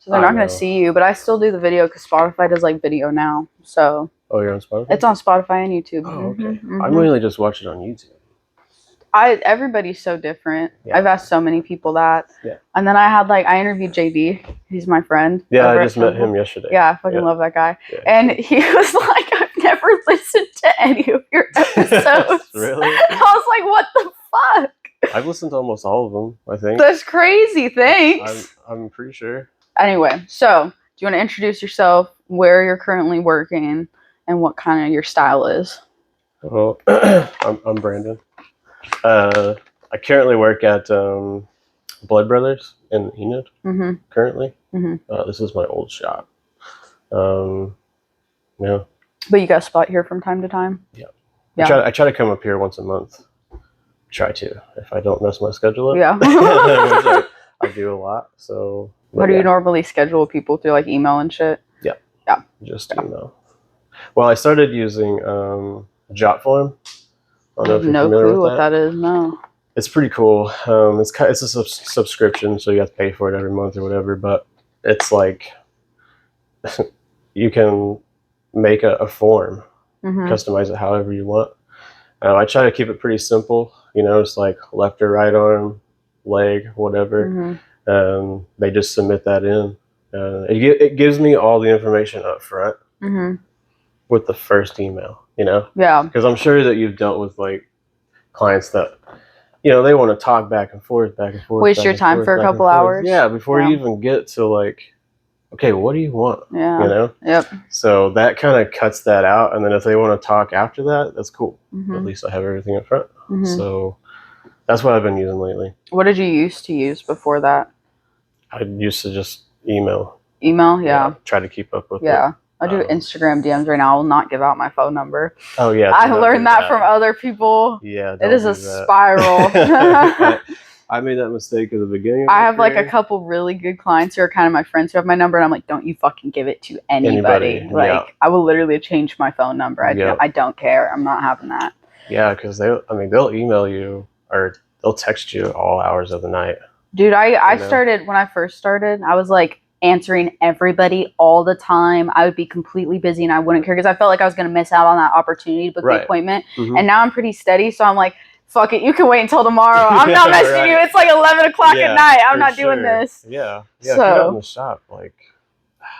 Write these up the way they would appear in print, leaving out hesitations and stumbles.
So they're not going to see you, but I still do the video because Spotify does like video now. So. Oh, you're on Spotify? It's on Spotify and YouTube. Oh, okay. I mainly just watch it on YouTube. Everybody's so different. Yeah. I've asked so many people that. Yeah. And then I interviewed JB. He's my friend. Yeah, I just met him yesterday. Yeah, I fucking love that guy. Yeah. And he was like, I've never listened to any of your episodes. Really? I was like, what the fuck? I've listened to almost all of them, I think. That's crazy. Thanks. I'm pretty sure. Anyway, so do you want to introduce yourself, where you're currently working, and what kind of your style is? Well, I'm Brandon. I currently work at Blood Brothers in Enid. Currently. This is my old shop. Yeah. But you got a spot here from time to time? Yeah. I try to come up here once a month. Try to, if I don't mess my schedule up. Yeah. Which I do a lot. So. How do you normally schedule people through like email and shit? Yeah. Yeah. Just email. Well, I started using Jotform. I don't know if you're familiar with what that is. No. It's pretty cool. It's a subscription, so you have to pay for it every month or whatever. But it's like you can make a form, customize it however you want. I try to keep it pretty simple. It's like left or right arm, leg, whatever. And they just submit that in. It gives me all the information up front with the first email, Yeah. Because I'm sure that you've dealt with like clients that, they want to talk back and forth. Waste your time for a couple hours. Yeah, before you even get to like, okay, what do you want? Yeah. Yep. So that kind of cuts that out. And then if they want to talk after that, that's cool. At least I have everything up front. So that's what I've been using lately. What did you used to use before that? I used to just email. Email, yeah. Try to keep up with it. Yeah. I do Instagram DMs right now. I will not give out my phone number. Oh, yeah. I learned that from other people. Yeah. It is a spiral. I made that mistake at the beginning. I have like a couple really good clients who are kind of my friends who have my number, and I'm like, don't you fucking give it to anybody. Like, I will literally change my phone number. I don't care. I'm not having that. Yeah, because they'll email you or they'll text you all hours of the night. Dude, I started, when I first started, I was like answering everybody all the time. I would be completely busy and I wouldn't care because I felt like I was going to miss out on that opportunity to book the appointment. And now I'm pretty steady, so I'm like, fuck it, you can wait until tomorrow. I'm not messaging you. It's like 11 o'clock at night. I'm not doing this. Yeah. Yeah. So, if you're out in the shop, like,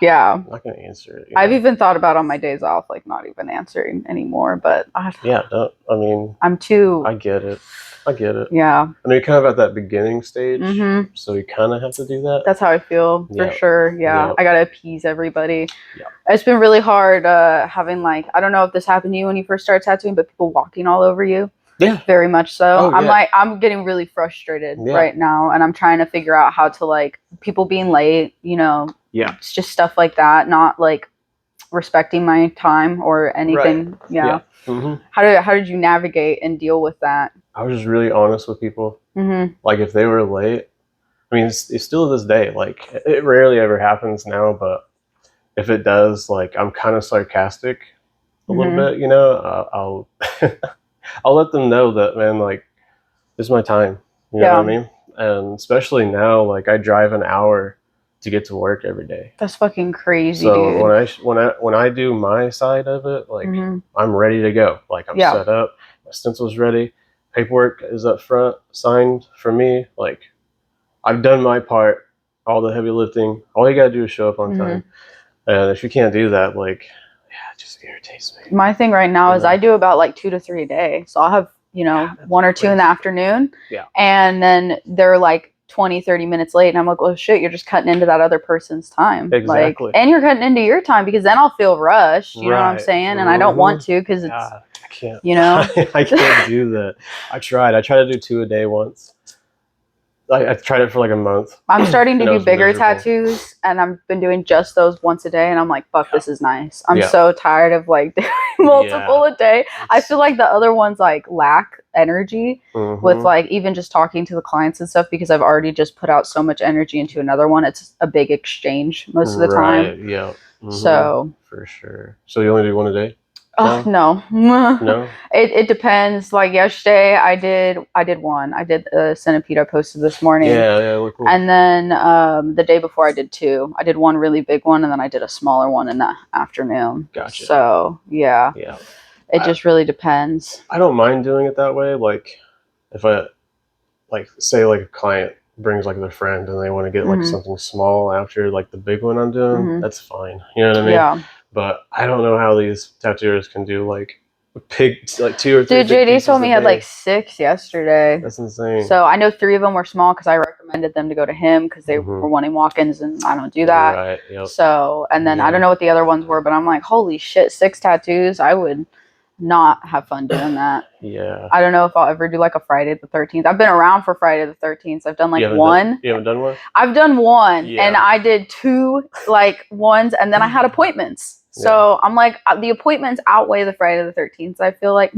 I'm not going to answer it. I've even thought about on my days off, like not even answering anymore. But I'm too. I get it. Yeah. I mean, you're kind of at that beginning stage, so you kind of have to do that. That's how I feel, for sure. Yeah. I got to appease everybody. Yeah. It's been really hard having like, I don't know if this happened to you when you first started tattooing, but people walking all over you. Yeah. Very much so. I'm getting really frustrated right now, and I'm trying to figure out how to like people being late, it's just stuff like that, not like respecting my time or anything. Right. Yeah. How did you navigate and deal with that? I was just really honest with people. Like if they were late, I mean, it's still to this day, like it rarely ever happens now, but if it does, like I'm kind of sarcastic a little bit, I'll I'll let them know that, man, like this is my time. You know what I mean? And especially now, like I drive an hour to get to work every day. That's fucking crazy, so dude. when I do my side of it, like I'm ready to go. Like I'm set up, my stencil's ready, paperwork is up front, signed for me. Like I've done my part, all the heavy lifting. All you gotta do is show up on time. And if you can't do that, like, it just irritates me. My thing right now is I do about like 2 to 3 a day. So I'll have, 1 or 2 in the afternoon. Yeah. And then they're like 20, 30 minutes late. And I'm like, well, shit, you're just cutting into that other person's time. Exactly. Like, and you're cutting into your time because then I'll feel rushed. You know what I'm saying? And I don't want to because it's, I can't. I can't do that. I tried to do 2 a day once. I tried it for like a month. I'm starting to do bigger tattoos, and I've been doing just those once a day, and I'm like, fuck, this is nice. I'm so tired of like doing multiple a day. I feel like the other ones like lack energy with like even just talking to the clients and stuff because I've already just put out so much energy into another one. It's a big exchange most of the time. Yeah. So for sure. So you only do 1 a day? Oh no. No. It depends. Like yesterday, I did one. I did a centipede I posted this morning. Yeah, look cool. And then the day before, I did 2. I did one really big one, and then I did a smaller one in the afternoon. Gotcha. So yeah. It just really depends. I don't mind doing it that way. Like if I say like a client brings like their friend and they want to get like something small after like the big one I'm doing, that's fine. You know what I mean? Yeah. But I don't know how these tattooers can do like big, like 2 or 3. Dude, JD told me he had like 6 yesterday. That's insane. So I know 3 of them were small because I recommended them to go to him because they were wanting walk-ins, and I don't do that. Right. Yep. So, and then I don't know what the other ones were, but I'm like, holy shit, 6 tattoos. I would not have fun doing that. Yeah. I don't know if I'll ever do like a Friday the 13th. I've been around for Friday the 13th. I've done like one. You haven't done one? I've done one, and I did 2 like ones, and then I had appointments. So I'm like, the appointments outweigh the Friday the 13th. I feel like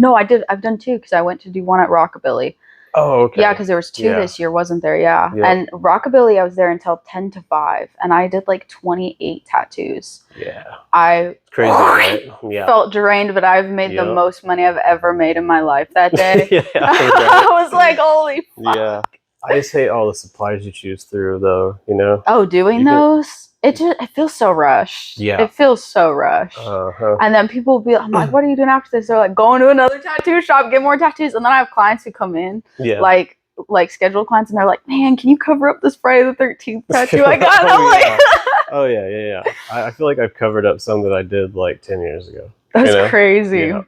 I've done 2 because I went to do one at Rockabilly. Oh, okay. Yeah, because there was 2 this year, wasn't there? Yeah. And Rockabilly, I was there until 10 to 5, and I did like 28 tattoos. Yeah. Crazy, right? Yeah. Felt drained, but I've made the most money I've ever made in my life that day. I was like, holy fuck. Yeah. I just hate all the supplies you choose through, though, you know? Oh, doing those? It feels so rushed. Yeah. It feels so rushed. And then people will I'm like, what are you doing after this? They're like, going to another tattoo shop, get more tattoos. And then I have clients who come in, like scheduled clients, and they're like, man, can you cover up this Friday the 13th tattoo I got? And I'm like, oh, yeah. I feel like I've covered up some that I did like 10 years ago. That's crazy. Yeah.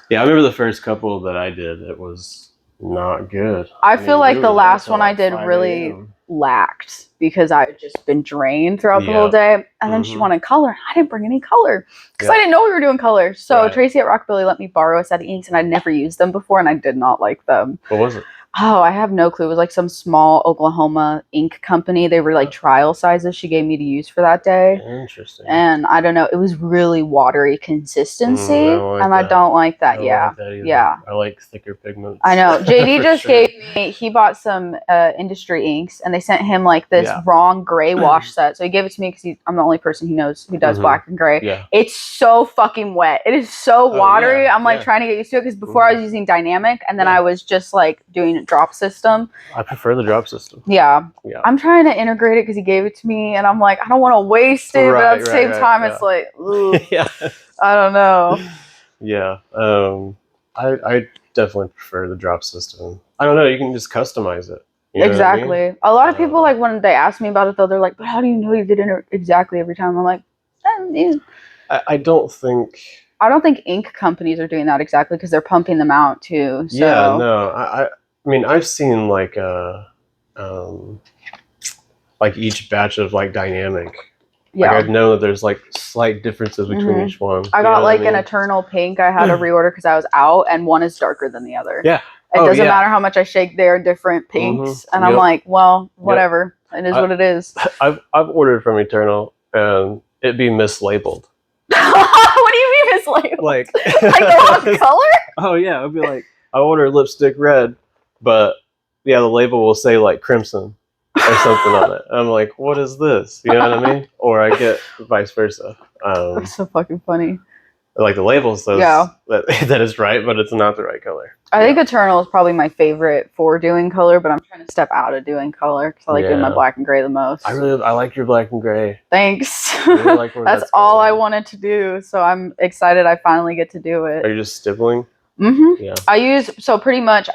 Yeah, I remember the first couple that I did, it was not good. I feel like the last one I did really lacked because I had just been drained throughout the whole day. And then she wanted color. I didn't bring any color because I didn't know we were doing color. So Tracy at Rockabilly let me borrow a set of inks, and I'd never used them before, and I did not like them. What was it? Oh, I have no clue. It was like some small Oklahoma ink company. They were like trial sizes she gave me to use for that day. Interesting. And I don't know. It was really watery consistency. I don't like that. Yeah. I like thicker pigments. I know. JD just gave me, he bought some industry inks, and they sent him like this wrong gray wash set. So he gave it to me because I'm the only person he knows who does black and gray. Yeah. It's so fucking wet. It is so watery. I'm like trying to get used to it because before I was using dynamic, and then I was just like doing drop system. I prefer the drop system. Yeah. I'm trying to integrate it because he gave it to me, and I'm like, I don't want to waste it, but at the same time, it's like, ooh, I don't know. Yeah. I definitely prefer the drop system. I don't know. You can just customize it. You know exactly. what I mean? A lot of people, like, when they ask me about it, though, they're like, but how do you know you did it exactly every time? I'm like, I don't think ink companies are doing that exactly because they're pumping them out too. So. Yeah, no. I mean, I've seen like each batch of like dynamic. Yeah. Like, I've known that there's like slight differences between each one. I got like an eternal pink I had to reorder because I was out, and one is darker than the other. Yeah. It doesn't matter how much I shake, they're different pinks. And I'm like, well, whatever. It is what it is. I've ordered from Eternal, and it'd be mislabeled. What do you mean mislabeled? Like the wrong color? Oh yeah, it'd be like, I ordered lipstick red, but the label will say like crimson or something on it. I'm like, what is this? You know what I mean? Or I get vice versa. That's so fucking funny. Like the label says that is right, but it's not the right color. I think Eternal is probably my favorite for doing color, but I'm trying to step out of doing color because I like doing my black and gray the most. I like your black and gray. Thanks. I really like where that's all I wanted to do, so I'm excited I finally get to do it. Are you just stippling? Yeah. I use a 3-round,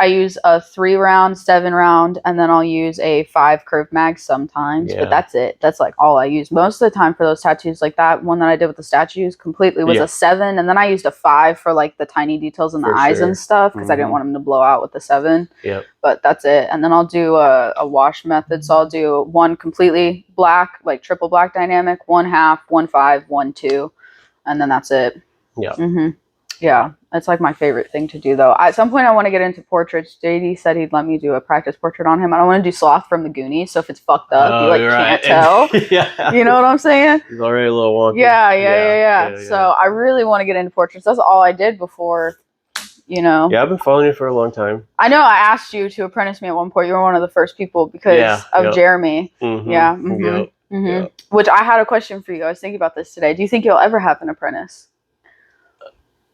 7-round, and then I'll use a 5 curved mag sometimes. But that's it. That's like all I use most of the time for those tattoos. Like that one that I did with the statues completely was a 7, and then I used a 5 for like the tiny details in the eyes and stuff because I didn't want them to blow out with the 7. Yep. But that's it. And then I'll do a wash method. So I'll do one completely black, like triple black dynamic, 1/2, 1/5, 1/2, and then that's it. Yeah. Yeah, that's like my favorite thing to do, though. At some point, I want to get into portraits. JD said he'd let me do a practice portrait on him. I don't want to do Sloth from the Goonies, so if it's fucked up, you can't tell. You know what I'm saying? He's already a little wonky. Yeah. So I really want to get into portraits. That's all I did before, Yeah, I've been following you for a long time. I know I asked you to apprentice me at one point. You were one of the first people because of Jeremy. Which I had a question for you. I was thinking about this today. Do you think you'll ever have an apprentice?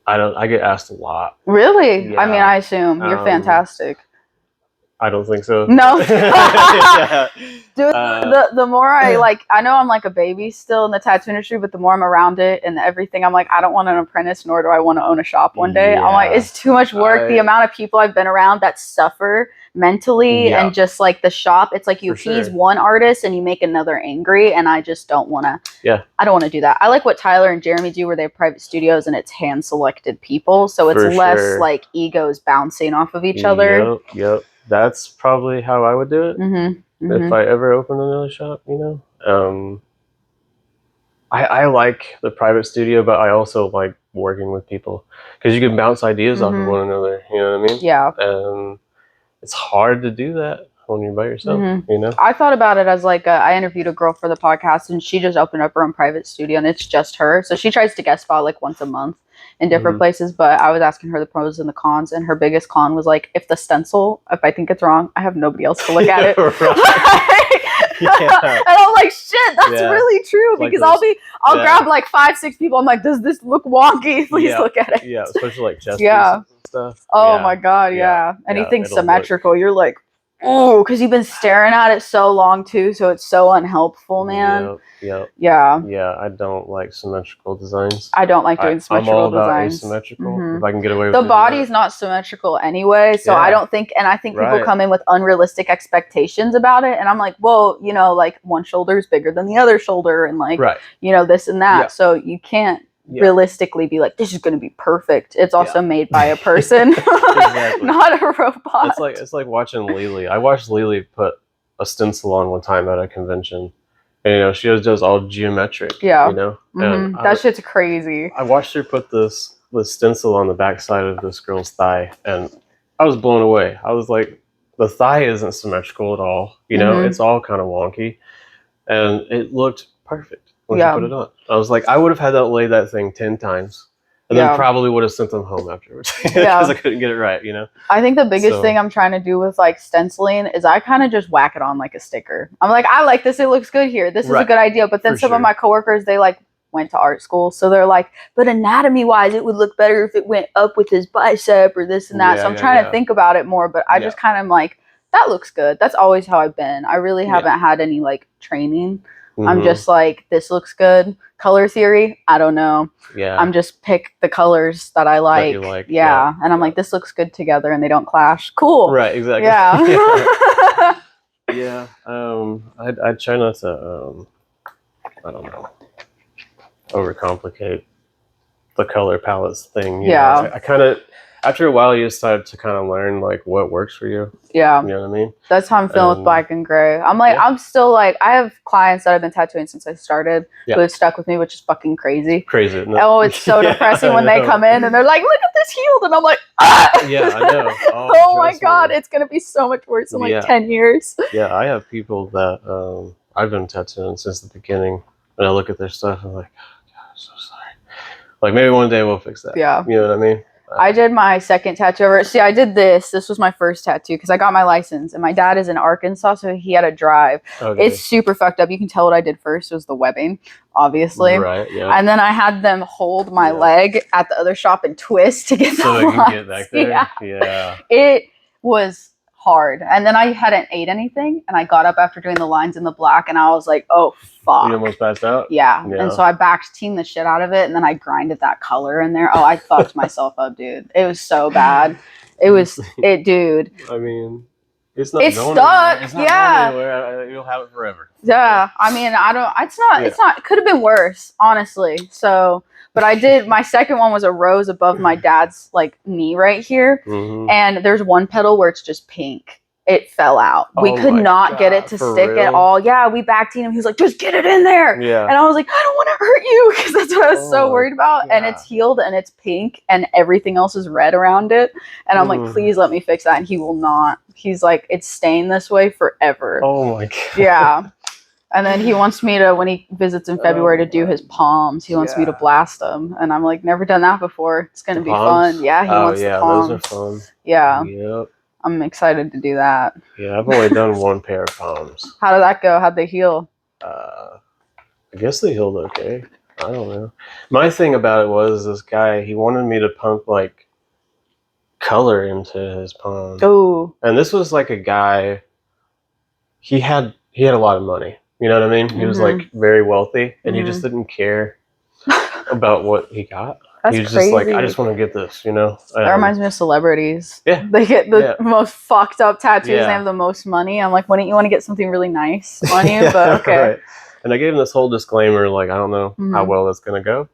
I get asked a lot. Really? Yeah. I mean, I assume you're fantastic. I don't think so. No. Dude, the more I know I'm like a baby still in the tattoo industry, but the more I'm around it and everything, I'm like, I don't want an apprentice, nor do I want to own a shop one day. I'm like, it's too much work. The amount of people I've been around that suffer mentally and just like the shop, it's like you appease one artist and you make another angry, and I just don't want to. Yeah. I don't want to do that. I like what Tyler and Jeremy do, where they have private studios and it's hand selected people, so it's less like egos bouncing off of each other. Yep. That's probably how I would do it if I ever opened another shop, you know. I like the private studio, but I also like working with people because you can bounce ideas off of one another, you know what I mean? Yeah. And it's hard to do that when you're by yourself, you know? I thought about it as like, I interviewed a girl for the podcast, and she just opened up her own private studio, and it's just her. So she tries to guest spot like once a month in different places, but I was asking her the pros and the cons, and her biggest con was like, if I think it's wrong, I have nobody else to look at it. And I'm like, shit, that's really true, because I'll grab like 5-6 people. I'm like, does this look wonky? Please look at it. Yeah, especially like chest pieces and stuff. Oh my god, anything symmetrical, you're like, oh, because you've been staring at it so long too, so it's so unhelpful, man. Yeah, I don't like symmetrical designs. I don't like doing symmetrical designs. I'm all about asymmetrical. If I can get away with the body's not symmetrical anyway, so I don't think, and I think people come in with unrealistic expectations about it, and I'm like, well, you know, like one shoulder is bigger than the other shoulder, and like, you know, this and that, so you can't realistically be like, this is going to be perfect. It's also made by a person, not a robot. It's like watching Lily. I watched Lily put a stencil on one time at a convention, and you know, she does all geometric. You know, and that shit's crazy. I watched her put this stencil on the backside of this girl's thigh, and I was blown away. I was like, the thigh isn't symmetrical at all. You know, it's all kind of wonky, and it looked perfect when she put it on. I was like, I would have had that lay that thing 10 times, and then probably would have sent them home afterwards because I couldn't get it right, you know? I think the biggest thing I'm trying to do with like stenciling is I kind of just whack it on like a sticker. I'm like, I like this. It looks good here. This is a good idea. But then some of my coworkers, they like went to art school. So they're like, but anatomy wise, it would look better if it went up with his bicep or this and that. So I'm trying to think about it more, but I just kind of like, that looks good. That's always how I've been. I really haven't had any like training. I'm just like, this looks good. Color theory, I don't know. I'm just pick the colors that I like. That you like. And I'm like, this looks good together and they don't clash. Cool. Right, exactly. I try not to, I don't know, overcomplicate the color palettes thing. You know? I kind of, after a while, you start to kind of learn like what works for you. You know what I mean? That's how I'm feeling with black and gray. I'm like, I'm still like, I have clients that have been tattooing since I started who have stuck with me, which is fucking crazy. Oh, it's so depressing when they come in and they're like, look at this healed. And I'm like, ah! Yeah, I know. Oh my God, it's going to be so much worse in like 10 years. Yeah, I have people that I've been tattooing since the beginning. And I look at their stuff and I'm like, oh God, I'm so sorry. Like maybe one day we'll fix that. Yeah. You know what I mean? I did my second tattoo. See, I did this. This was my first tattoo because I got my license. And my dad is in Arkansas, so he had a drive. Okay. It's super fucked up. You can tell what I did first was the webbing, obviously. Right, yeah. And then I had them hold my leg at the other shop and twist to get the lines. So they can get back there? Yeah. It was hard. And then I hadn't ate anything. And I got up after doing the lines in the black. And I was like, oh, fuck. You almost passed out? Yeah. And so I backed teamed the shit out of it. And then I grinded that color in there. Oh, I fucked myself up, dude. It was so bad. Dude. I mean, it's not it's stuck. It's not going anywhere. You'll have it forever. Yeah. I mean, it's not, it could have been worse, honestly. So, but I did, my second one was a rose above my dad's like knee right here. And there's one petal where it's just pink. It fell out. We could not get it to stick at all. Yeah, we backed him. He was like, just get it in there. Yeah. And I was like, I don't want to hurt you because that's what I was so worried about. And it's healed and it's pink and everything else is red around it. And I'm like, please let me fix that. And he will not. He's like, it's staying this way forever. Oh my God. Yeah. And then he wants me to, when he visits in February, to do his palms. He wants me to blast them. And I'm like, never done that before. It's going to be fun. Yeah, he wants the palms. Those are fun. Yeah. Yep. I'm excited to do that. Yeah, I've only done one pair of palms. How did that go? How'd they heal? I guess they healed okay. I don't know. My thing about it was this guy, he wanted me to pump like color into his palm. Oh. And this was like a guy, he had a lot of money. You know what I mean? He was like very wealthy, and he just didn't care about what he got. That's he was crazy. just like, I just want to get this, you know? That reminds me of celebrities. Yeah. They get the most fucked up tattoos and they have the most money. I'm like, wouldn't you want to get something really nice on you? But okay. Right. And I gave him this whole disclaimer, like, I don't know how well it's going to go.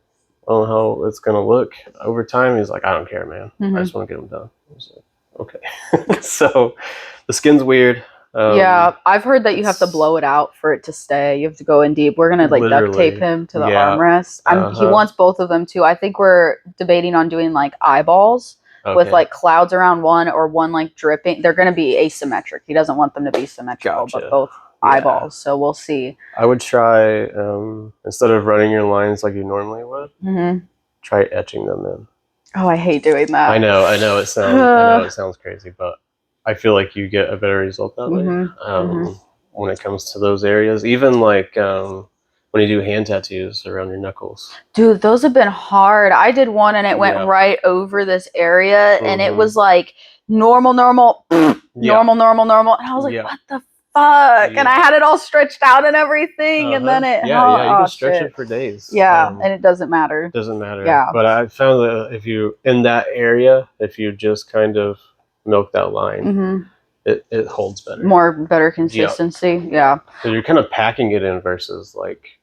I don't know how it's going to look over time. He's like, I don't care, man. I just want to get them done. I was like, okay. So the skin's weird. Yeah, I've heard that you have to blow it out for it to stay. You have to go in deep. We're gonna like duct tape him to the armrest. He wants both of them too. I think we're debating on doing like eyeballs with like clouds around one or one like dripping. They're gonna be asymmetric. He doesn't want them to be symmetrical, but both eyeballs. So we'll see. I would try instead of running your lines like you normally would, try etching them in. Oh, I hate doing that. I know it sounds crazy, but I feel like you get a better result that way when it comes to those areas. Even like when you do hand tattoos around your knuckles. Dude, those have been hard. I did one and it went right over this area and it was like normal. And I was like, what the fuck? And I had it all stretched out and everything and then it... you can stretch it for days. Yeah, and it doesn't matter. Yeah. But I found that if you, in that area, if you just kind of milk that line, it holds better. Better consistency. Yeah. So you're kind of packing it in versus like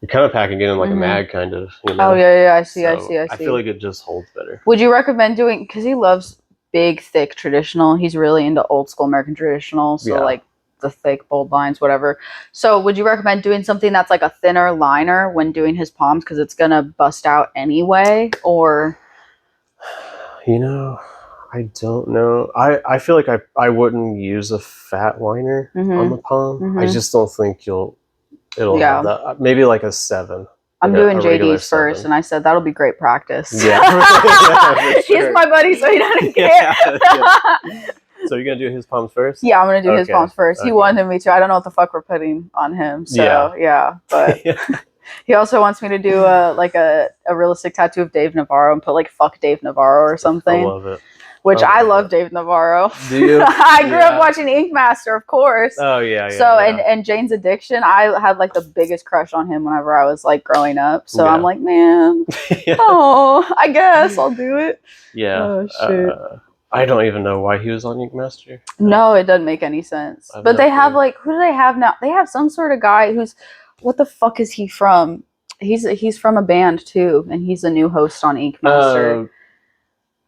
you're kind of packing it in like a mag kind of. You know? Oh yeah, I see. I feel like it just holds better. Would you recommend doing, because he loves big, thick traditional. He's really into old school American traditional. So like the thick, bold lines, whatever. So would you recommend doing something that's like a thinner liner when doing his palms because it's gonna bust out anyway, or? You know, I don't know. I feel like I wouldn't use a fat liner on the palm. I just don't think it'll have that. Maybe like a 7. I'm doing JD's first, and I said that'll be great practice. Yeah. He's my buddy, so he doesn't care. So you're gonna do his palms first? Yeah, I'm gonna do his palms first. He wanted me to. I don't know what the fuck we're putting on him. So but he also wants me to do a realistic tattoo of Dave Navarro and put like "fuck Dave Navarro" or something. I love it. Which I love Dave Navarro. Do you? I grew up watching Ink Master, of course. Oh yeah. So and Jane's Addiction, I had like the biggest crush on him whenever I was like growing up. So I'm like, man, I guess I'll do it. Yeah. Oh shit. I don't even know why he was on Ink Master. No, it doesn't make any sense. But they have like, who do they have now? They have some sort of guy who's, what the fuck is he from? He's from a band too, and he's a new host on Ink Master.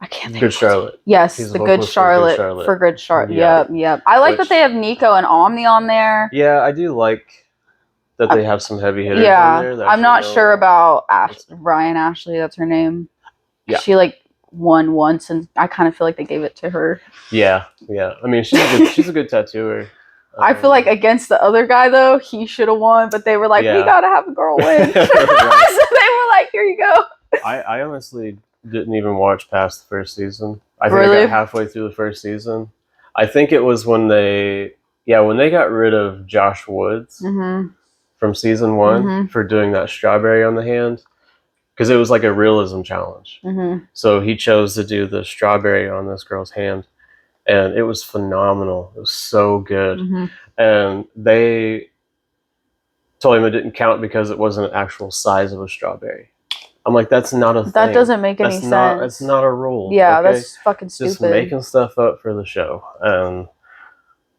I can't think. Good Charlotte. Yes, the Good Charlotte for Good Charlotte. Yep. I like that they have Nico and Omni on there. Yeah, I do like that they have some heavy hitters on there. I'm not sure about Ryan Ashley. That's her name. Yeah. She like won once, and I kind of feel like they gave it to her. Yeah. I mean, she's a good tattooer. I feel like against the other guy though, he should have won, but they were like, we gotta have a girl win. So they were like, here you go. I honestly didn't even watch past the first season. I think I got halfway through the first season. I think it was when they got rid of Josh Woods from season 1 for doing that strawberry on the hand, because it was like a realism challenge. So he chose to do the strawberry on this girl's hand, and it was phenomenal. It was so good. And they told him it didn't count because it wasn't an actual size of a strawberry. I'm like, that's not a thing. That doesn't make any sense. That's not a rule. Yeah, okay? That's fucking stupid. Just making stuff up for the show. And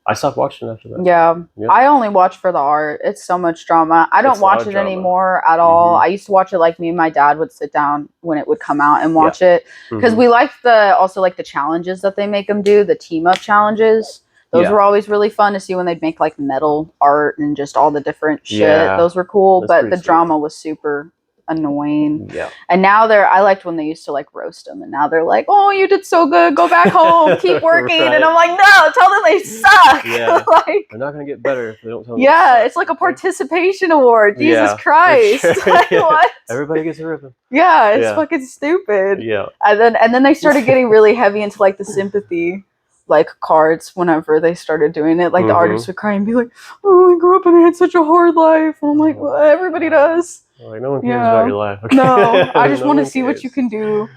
I stopped watching after that. Yeah. I only watch for the art. It's so much drama. I don't watch it anymore at all. I used to watch it like me and my dad would sit down when it would come out and watch it. Because we like the challenges that they make them do, the team up challenges. Those were always really fun to see when they'd make like metal art and just all the different shit. Yeah. Those were cool. But the drama was super annoying. And now I liked when they used to like roast them, and now they're like, oh, you did so good, go back home, keep working. And I'm like, no, tell them they suck. Like, they're not gonna get better if they don't tell them. It's like a participation award. Jesus Christ. Sure. Like, what? Everybody gets a ribbon. It's fucking stupid. And then they started getting really heavy into like the sympathy. like cards whenever they started doing it. Like the artists would cry and be like, "Oh, I grew up and I had such a hard life." And I'm like, well, everybody does. Like, no one cares about your life. Okay? No, I just want to see what you can do.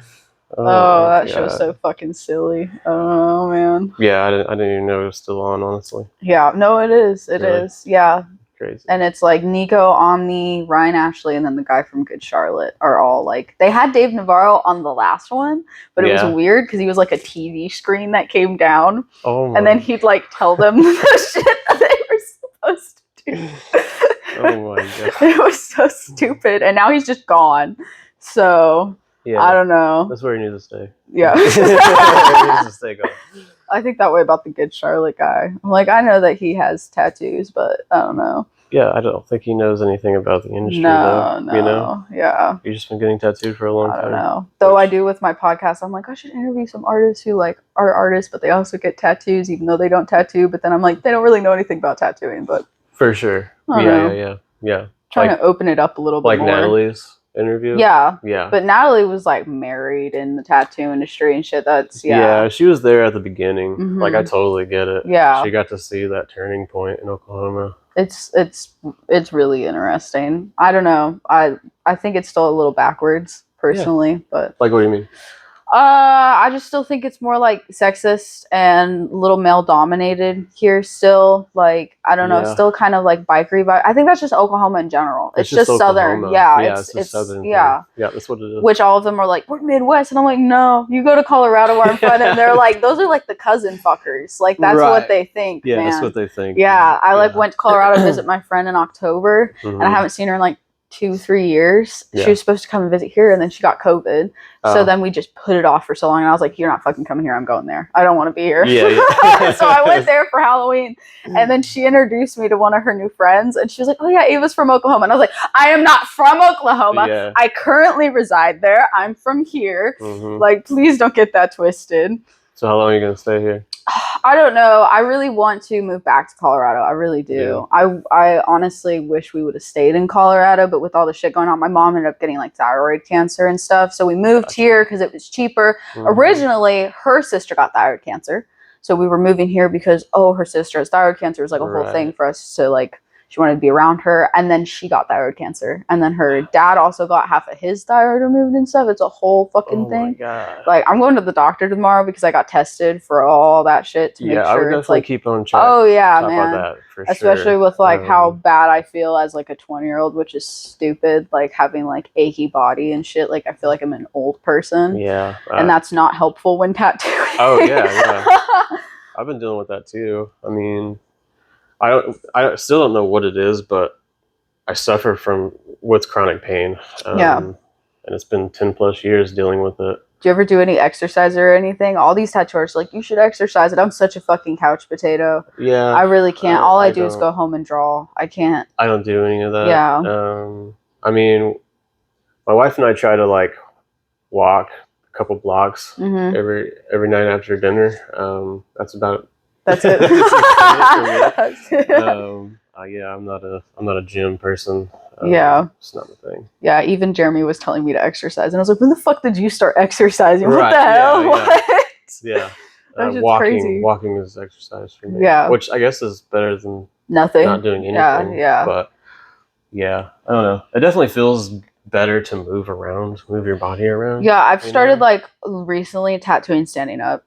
Oh, that show's so fucking silly. Oh man. Yeah, I didn't even know it was still on, honestly. Yeah, no, it is. It is. Yeah. Crazy. And it's like Nico, Omni, Ryan Ashley, and then the guy from Good Charlotte are all like, they had Dave Navarro on the last one, but it was weird because he was like a TV screen that came down. Oh, and then he'd like tell them the shit that they were supposed to do. Oh my god. It was so stupid. And now he's just gone. So I don't know. That's where he needs to stay. Yeah. He needs to stay gone. I think that way about the Good Charlotte guy. I'm like, I know that he has tattoos, but I don't know. Yeah, I don't think he knows anything about the industry, no, though. You know? Yeah. He's just been getting tattooed for a long time. I don't know. Though I do with my podcast, I'm like, I should interview some artists who like are artists, but they also get tattoos, even though they don't tattoo. But then I'm like, they don't really know anything about tattooing, but for sure. Yeah. Trying to open it up a little bit more. Like Natalie's interview? Yeah. But Natalie was like married in the tattoo industry and shit. That's Yeah, she was there at the beginning. Like I totally get it. Yeah. She got to see that turning point in Oklahoma. It's really interesting. I don't know. I think it's still a little backwards personally, but like what do you mean? I just still think it's more like sexist and a little male dominated here still. Like, I don't know, still kind of like bikery vibe. I think that's just Oklahoma in general. It's just Southern. Yeah, it's Southern. Yeah. Yeah, that's what it is. Which all of them are like, we're Midwest. And I'm like, no, you go to Colorado where I'm from. And they're like, those are like the cousin fuckers. Like, that's what they think. Yeah, man. That's what they think. Yeah. I like went to Colorado to visit my friend in October. And I haven't seen her in like 2-3 years. She was supposed to come and visit here, and then she got COVID. So then we just put it off for so long, and I was like, you're not fucking coming here, I'm going there. I don't want to be here. So I went there for Halloween, and then she introduced me to one of her new friends, and she was like, oh yeah, Ava's from Oklahoma. And I was like, I am not from Oklahoma. I currently reside there. I'm from here. Like, please don't get that twisted. So how long are you going to stay here? I don't know. I really want to move back to Colorado. I really do. Yeah. I honestly wish we would have stayed in Colorado, but with all the shit going on, my mom ended up getting like thyroid cancer and stuff. So we moved here because it was cheaper. Originally, her sister got thyroid cancer. So we were moving here because, her sister has thyroid cancer. It was like a whole thing for us to like, she wanted to be around her. And then she got thyroid cancer. And then her dad also got half of his thyroid removed and stuff. It's a whole fucking thing. My God. Like, I'm going to the doctor tomorrow because I got tested for all that shit to make sure. I would definitely keep on track. Oh, yeah, man. That, for especially with like how bad I feel as like a 20-year-old, which is stupid. Like having like achy body and shit. Like I feel like I'm an old person. Yeah. And that's not helpful when tattooing. Oh, yeah. I've been dealing with that too. I mean, I still don't know what it is, but I suffer from what's chronic pain. And it's been 10 plus years dealing with it. Do you ever do any exercise or anything? All these tattooers are like, you should exercise. And I'm such a fucking couch potato. Yeah. I really can't. All I do is go home and draw. I can't. I don't do any of that. Yeah. I mean, my wife and I try to like walk a couple blocks every night after dinner. That's about That's it. I'm not a gym person. It's not the thing. Yeah, even Jeremy was telling me to exercise, and I was like, "When the fuck did you start exercising? What the hell?" What? Yeah. That's just walking, crazy. Walking is exercise for me. Yeah. Which I guess is better than nothing. Not doing anything. Yeah. But I don't know. It definitely feels better to move around, move your body around. Yeah, I've started like recently tattooing standing up.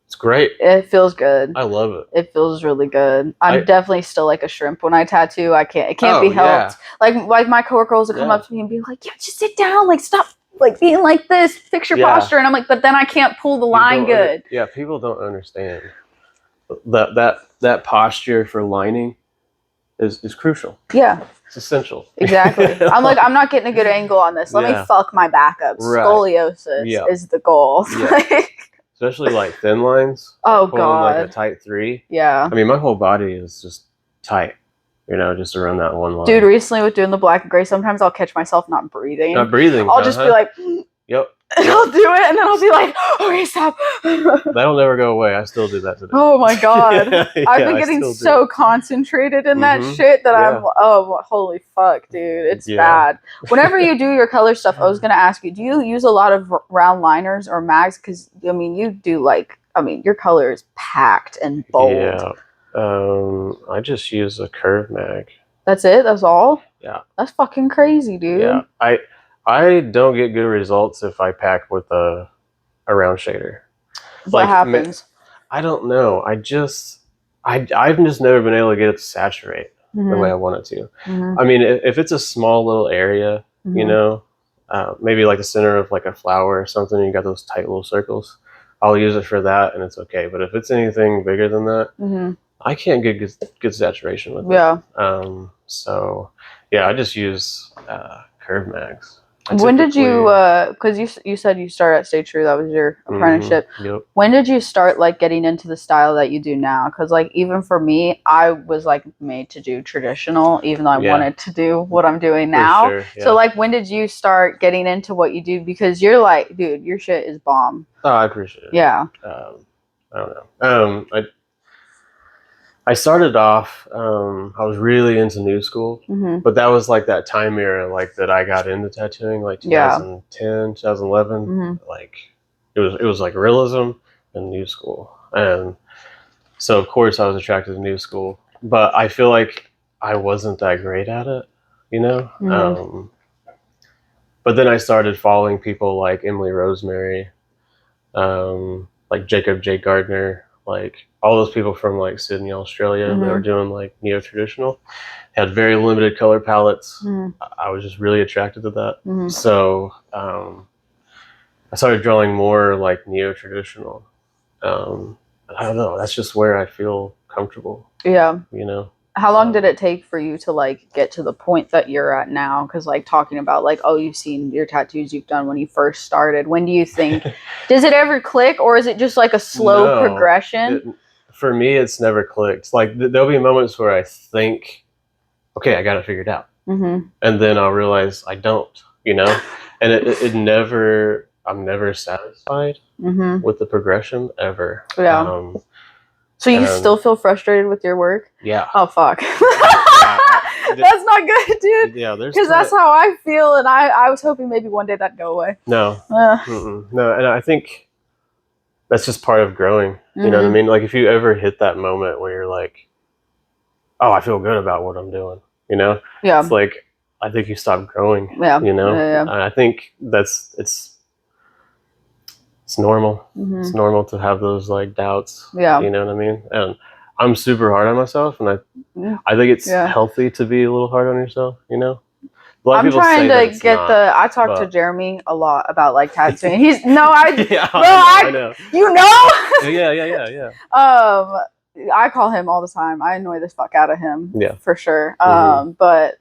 It's great. It feels good. I love it. It feels really good. I'm definitely still like a shrimp when I tattoo. It can't be helped. Yeah. Like my coworkers will come up to me and be like, yeah, just sit down. Like stop like being like this. Fix your posture. And I'm like, but then I can't pull the line good. People don't understand that posture for lining is crucial. Yeah. It's essential. Exactly. I'm like, I'm not getting a good angle on this. Let me fuck my back up. Right. Scoliosis is the goal. Yeah. Especially like thin lines. Oh god. Like a tight 3. Yeah. I mean, my whole body is just tight. Just around that one line. Dude, recently with doing the black and gray, sometimes I'll catch myself not breathing. I'll just be like, yep. And I'll do it, and then I'll be like, okay, stop. That'll never go away. I still do that today. Oh my god. I've been getting so concentrated in that shit that I'm, holy fuck, dude. It's bad. Whenever you do your color stuff, I was going to ask you, do you use a lot of round liners or mags? Because, I mean, you do like I mean, your color is packed and bold. Yeah. I just use a curve mag. That's it? That's all? Yeah. That's fucking crazy, dude. Yeah. I don't get good results if I pack with a round shader. What happens? I don't know. I've just never been able to get it to saturate the way I want it to. I mean, if it's a small little area, you know, maybe like the center of like a flower or something, you got those tight little circles, I'll use it for that and it's okay. But if it's anything bigger than that, I can't get good saturation with it. So yeah, I just use curve mags. When did you, because you said you started at Stay True, that was your apprenticeship. Yep. When did you start like getting into the style that you do now? Because like even for me, I was like made to do traditional, even though I wanted to do what I'm doing now. Sure, yeah. So like when did you start getting into what you do? Because you're like, dude, your shit is bomb. Oh, I appreciate it. Yeah. I don't know. I started off, I was really into new school, but that was like that time era, like that I got into tattooing, like 2010, 2011. Like it was like realism and new school. And so of course I was attracted to new school, but I feel like I wasn't that great at it, you know? But then I started following people like Emily Rosemary, like Jacob J. Gardner, like all those people from like Sydney, Australia, that were doing like neo-traditional, had very limited color palettes. I was just really attracted to that. So I started drawing more like neo-traditional. I don't know, that's just where I feel comfortable. Yeah. You know? How long did it take for you to like get to the point that you're at now? Because like talking about like, oh, you've seen your tattoos you've done when you first started. When do you think, does it ever click, or is it just like a slow progression? For me, it's never clicked. Like there'll be moments where I think, okay, I got it figured out. And then I'll realize I don't, you know? And it never, I'm never satisfied with the progression ever. Yeah. So you still feel frustrated with your work? Yeah. Oh, fuck. That's not good, dude. Yeah, because that's how I feel, and I was hoping maybe one day that'd go away. No. No, and I think that's just part of growing. You know what I mean? Like if you ever hit that moment where you're like, oh, I feel good about what I'm doing, you know? Yeah. It's like, I think you stop growing. Yeah. You know? Yeah. I think it's normal. It's normal to have those like doubts. Yeah. You know what I mean? And I'm super hard on myself, and I think it's healthy to be a little hard on yourself, you know? I'm trying to get I talk to Jeremy a lot about like tattooing. He's I know. You know? Yeah. I call him all the time. I annoy the fuck out of him. Yeah. For sure. But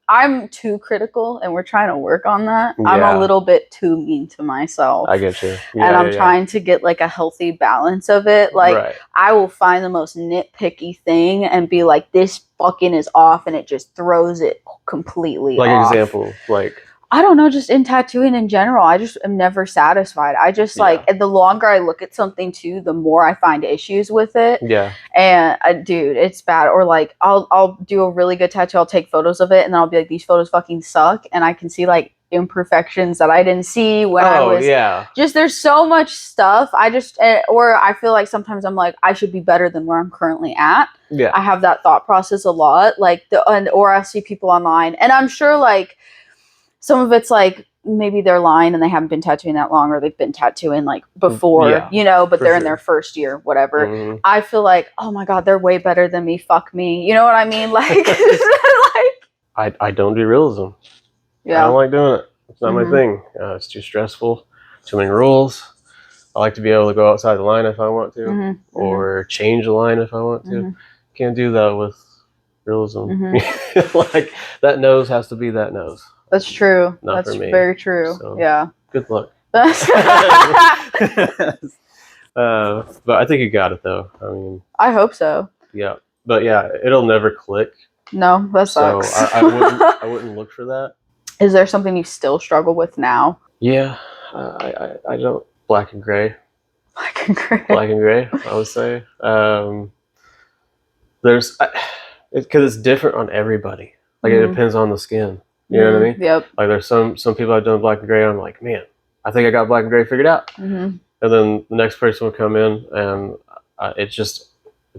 I'm too critical, and we're trying to work on that. Yeah. I'm a little bit too mean to myself. I get you. Yeah, and I'm trying to get like a healthy balance of it. Like I will find the most nitpicky thing and be like, this fucking is off, and it just throws it completely off. Example, like I don't know, just in tattooing in general, I just am never satisfied. I just like, the longer I look at something too, the more I find issues with it. Yeah. And dude, it's bad. Or like, I'll do a really good tattoo, I'll take photos of it, and then I'll be like, these photos fucking suck. And I can see like imperfections that I didn't see when I was just, there's so much stuff. Or I feel like sometimes I'm like, I should be better than where I'm currently at. Yeah. I have that thought process a lot. Like or I see people online, and I'm sure like, some of it's like maybe they're lying and they haven't been tattooing that long, or they've been tattooing like before, you know, but they're in their first year, whatever. I feel like, oh my God, they're way better than me. Fuck me. You know what I mean? Like, I don't do realism. Yeah. I don't like doing it. It's not my thing. It's too stressful. Too many rules. I like to be able to go outside the line if I want to, or change the line if I want to. Can't do that with realism. Like that nose has to be that nose. That's true. That's very true. So, yeah. Good luck. But I think you got it though. I mean, I hope so. Yeah. But yeah, it'll never click. No, that sucks. So I wouldn't look for that. Is there something you still struggle with now? Yeah. I don't. Black and gray. Black and gray. Black and gray, I would say. Because it's different on everybody. Like it depends on the skin. You know what I mean? Yep. Like there's some people I've done black and gray, and I'm like, man, I think I got black and gray figured out. and then the next person will come in, and it's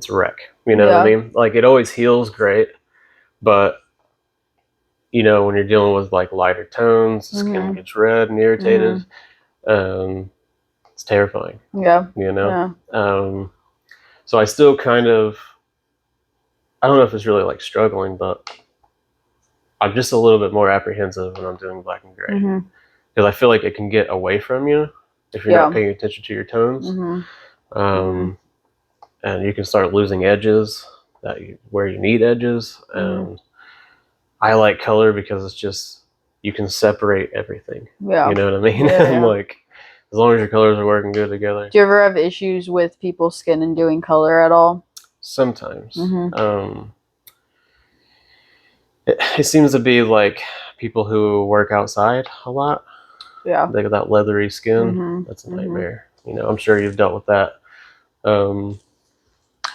a wreck. You know what I mean? Like, it always heals great, but you know, when you're dealing with like lighter tones, the skin gets red and irritated. It's terrifying. Yeah. You know? Yeah. So I still kind of, I don't know if it's really like struggling, but I'm just a little bit more apprehensive when I'm doing black and gray. Because I feel like it can get away from you if you're not paying attention to your tones. And you can start losing edges where you need edges. And I like color because it's just, you can separate everything. Yeah. You know what I mean? Yeah. Like, as long as your colors are working good together. Do you ever have issues with people's skin and doing color at all? Sometimes. It seems to be like people who work outside a lot. Yeah. They got that leathery skin. That's a nightmare. You know, I'm sure you've dealt with that.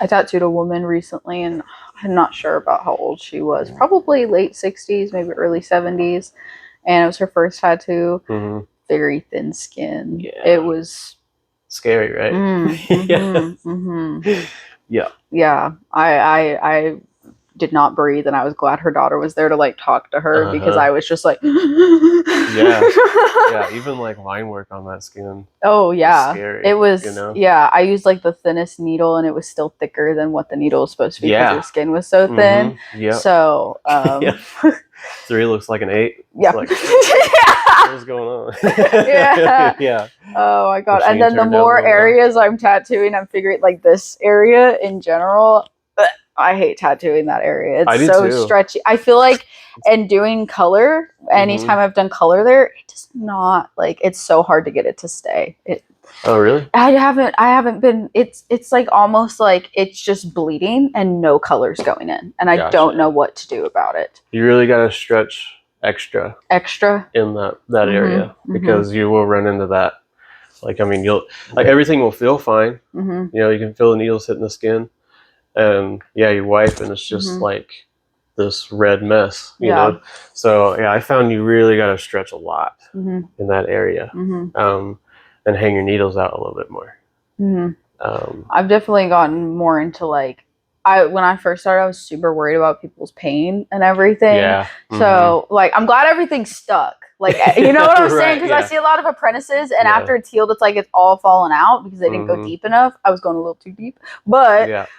I tattooed a woman recently, and I'm not sure about how old she was. Probably late 60s, maybe early 70s. And it was her first tattoo. Very thin skin. Yeah. It was scary, right? Yeah. Yeah. I did not breathe, and I was glad her daughter was there to like talk to her because I was just like yeah, even like line work on that skin. Oh yeah, scary, it was. You know? Yeah, I used like the thinnest needle, and it was still thicker than what the needle was supposed to be because her skin was so thin. Yeah. So 3 looks like an 8. Yeah. Like, what's going on? Yeah. Yeah. Oh my god! And then the more areas I'm tattooing, I'm figuring like this area in general. I hate tattooing that area. It's so stretchy. I feel like, and doing color, anytime I've done color there, it does not, like, it's so hard to get it to stay. Oh, really? I haven't been, it's like almost like it's just bleeding and no colors going in. And I don't know what to do about it. You really got to stretch extra in that area because you will run into that. Like, I mean, everything will feel fine. You know, you can feel the needles hitting the skin. And yeah, you wipe and it's just like this red mess, you know? So yeah, I found you really got to stretch a lot in that area and hang your needles out a little bit more. I've definitely gotten more into like, when I first started, I was super worried about people's pain and everything. Yeah. So like, I'm glad everything's stuck. Like, you know what I'm saying? Because I see a lot of apprentices, and after it's healed, it's like it's all fallen out because they didn't go deep enough. I was going a little too deep. But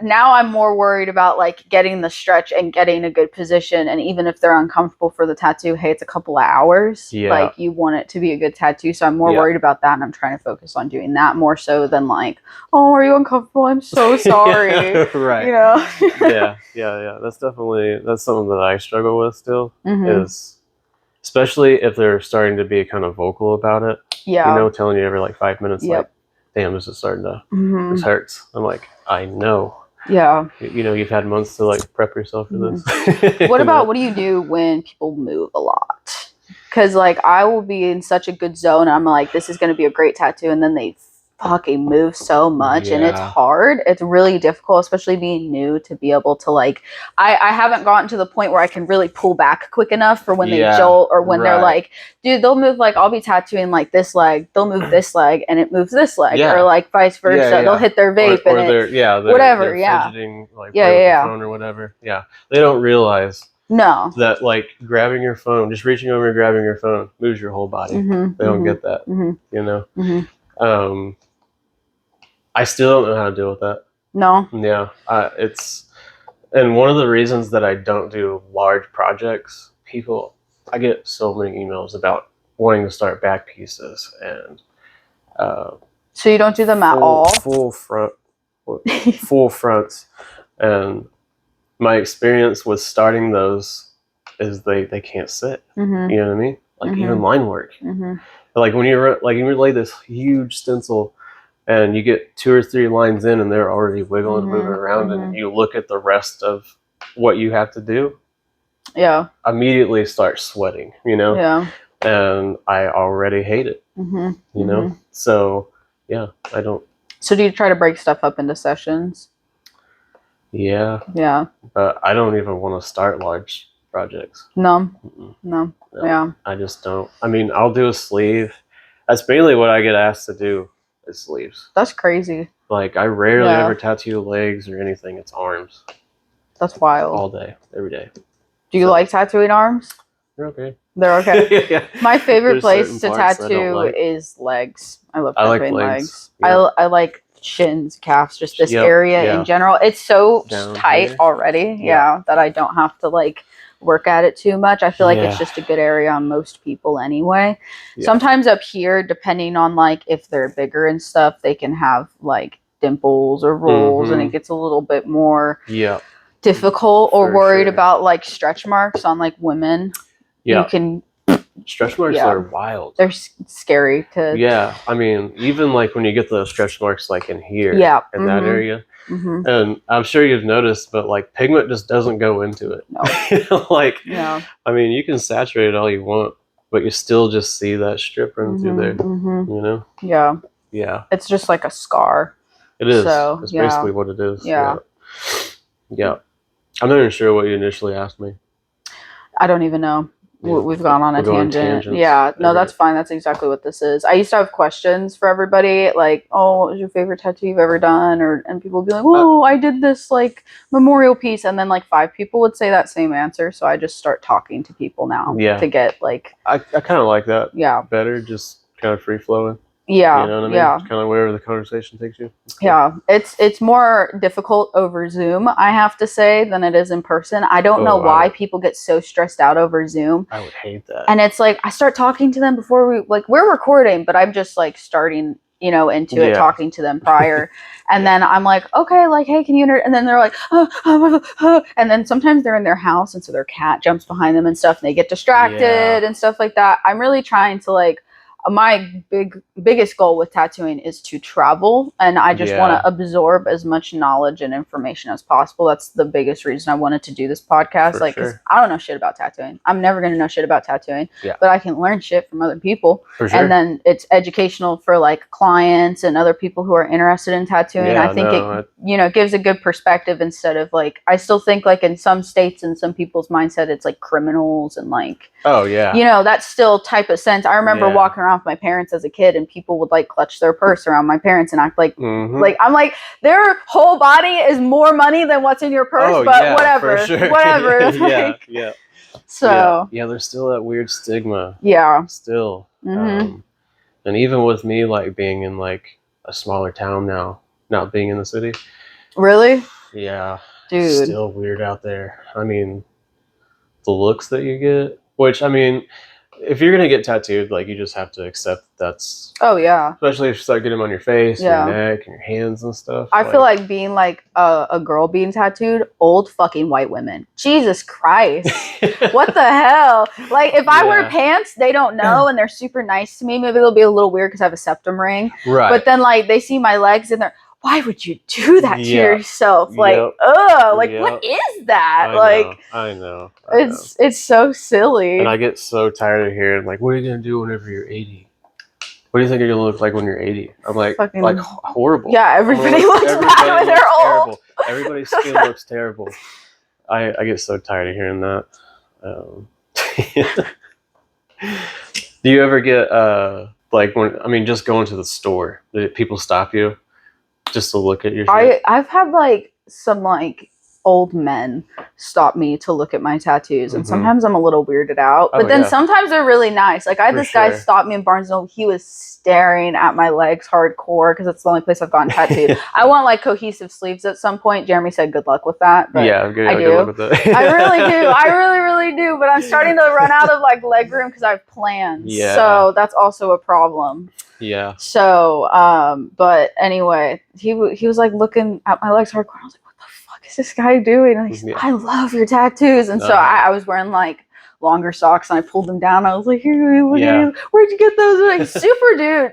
now I'm more worried about like getting the stretch and getting a good position. And even if they're uncomfortable for the tattoo, hey, it's a couple of hours. Yeah. Like, you want it to be a good tattoo. So I'm more worried about that, and I'm trying to focus on doing that more so than like, oh, are you uncomfortable? I'm so sorry. Right. You know? Yeah. That's something that I struggle with still is, especially if they're starting to be kind of vocal about it. Yeah. You know, telling you every like 5 minutes, like, damn, this is starting to, this hurts. I'm like, I know. Yeah. You know, you've had months to like prep yourself for this. What do you do when people move a lot? Because like, I will be in such a good zone, and I'm like, this is going to be a great tattoo, and then they fucking move so much, and it's hard. It's really difficult, especially being new, to be able to like, I haven't gotten to the point where I can really pull back quick enough for when they jolt, or when they're like, dude, they'll move, like, I'll be tattooing like this leg, they'll move this leg and it moves this leg, or like vice versa. They'll hit their vape or they're whatever, fidgeting, like the phone or whatever. They don't realize that like grabbing your phone, just reaching over and grabbing your phone moves your whole body. They don't get that. You know. I still don't know how to deal with that. No. Yeah. And one of the reasons that I don't do large projects, I get so many emails about wanting to start back pieces and. So you don't do them at all? Full fronts. And my experience with starting those is they can't sit. You know what I mean? Like even line work. Like when you lay this huge stencil, and you get 2 or 3 lines in, and they're already wiggling and moving around, and you look at the rest of what you have to do. Yeah. Immediately start sweating, you know? Yeah. And I already hate it, you know? So, yeah, I don't. So do you try to break stuff up into sessions? Yeah. Yeah. But I don't even want to start large projects. No. Yeah. I just don't. I mean, I'll do a sleeve. That's mainly what I get asked to do is sleeves. That's crazy. Like, I rarely ever tattoo legs or anything. It's arms. That's wild. All day, every day. Do you like tattooing arms? They're okay. They're okay. Yeah. My favorite place to tattoo is legs. I love tattooing legs. Yeah. I like shins, calves, just this area in general. It's so tight here already, that I don't have to like work at it too much. I feel like it's just a good area on most people anyway. Yeah. Sometimes up here, depending on like if they're bigger and stuff, they can have like dimples or rolls, and it gets a little bit more difficult or worried about like stretch marks on like women. You can stretch marks are wild. They're scary to. Yeah, I mean, even like when you get the stretch marks like in here, in that area, and I'm sure you've noticed, but like pigment just doesn't go into it. No. Like, I mean, you can saturate it all you want, but you still just see that strip running through there. You know? Yeah. Yeah. It's just like a scar. It is. So, it's basically what it is. Yeah. Yeah. I'm not even sure what you initially asked me. I don't even know. Yeah. We've gone on a tangent. Yeah, no, that's fine. That's exactly what this is. I used to have questions for everybody, like, "Oh, what was your favorite tattoo you've ever done?" And people would be like, "Oh, I did this like memorial piece," and then like 5 people would say that same answer. So I just start talking to people now to get like. I kind of like that. Yeah. Better, just kind of free flowing. Yeah, you know what I mean? Yeah. Kind of wherever the conversation takes you. Cool. Yeah, it's more difficult over Zoom, I have to say, than it is in person. I don't know why people get so stressed out over Zoom. I would hate that. And it's like I start talking to them before we're recording, but I'm just like starting, into it, talking to them prior, and then I'm like, okay, like, hey, can you? And then they're like, and then sometimes they're in their house, and so their cat jumps behind them and stuff, and they get distracted and stuff like that. I'm really trying to like. My biggest goal with tattooing is to travel, and I just want to absorb as much knowledge and information as possible. That's the biggest reason I wanted to do this podcast. Because I don't know shit about tattooing. I'm never going to know shit about tattooing, but I can learn shit from other people. And then it's educational for like clients and other people who are interested in tattooing. I think it gives a good perspective instead of like, I still think like in some states and some people's mindset, it's like criminals and like, that's still type of sense. I remember walking around with my parents as a kid, and people would like clutch their purse around my parents and act like like I'm like, their whole body is more money than what's in your purse, but whatever. For sure. Whatever. So there's still that weird stigma. Still. Mm-hmm. And even with me like being in like a smaller town now, not being in the city. Really? Yeah. Dude. Still weird out there. I mean, the looks that you get, which I mean, if you're gonna get tattooed, like you just have to accept that's. Oh yeah. Especially if you start getting them on your face, your neck, and your hands and stuff. I feel like being like a girl being tattooed, old fucking white women. Jesus Christ, what the hell? Like if I wear pants, they don't know, and they're super nice to me. Maybe they'll be a little weird because I have a septum ring. Right. But then like they see my legs and they're. Why would you do that to yourself? Like, like what is that? I know. It's so silly. And I get so tired of hearing like, what are you gonna do whenever you're 80? What do you think you're gonna look like when you're 80? I'm like, horrible. Yeah, everybody looks bad when they're old. Everybody's skin looks terrible. I get so tired of hearing that. Do you ever get like just going to the store? Do people stop you? Just to look at your shit? I've had like some like old men stop me to look at my tattoos, and sometimes I'm a little weirded out, but then sometimes they're really nice. Like I had this guy stop me in Barnes & Noble. He was staring at my legs hardcore because it's the only place I've gotten tattooed. I want like cohesive sleeves at some point. Jeremy said good luck with that, but I do. Good luck with that. I really do. I really do, but I'm starting to run out of like leg room because I have plans. So that's also a problem. Yeah. So, but anyway, he was like looking at my legs hardcore. I was like, what the fuck is this guy doing? And he's like, I love your tattoos. And so I was wearing like longer socks and I pulled them down. I was like, here, look at you. Where'd you get those? Like,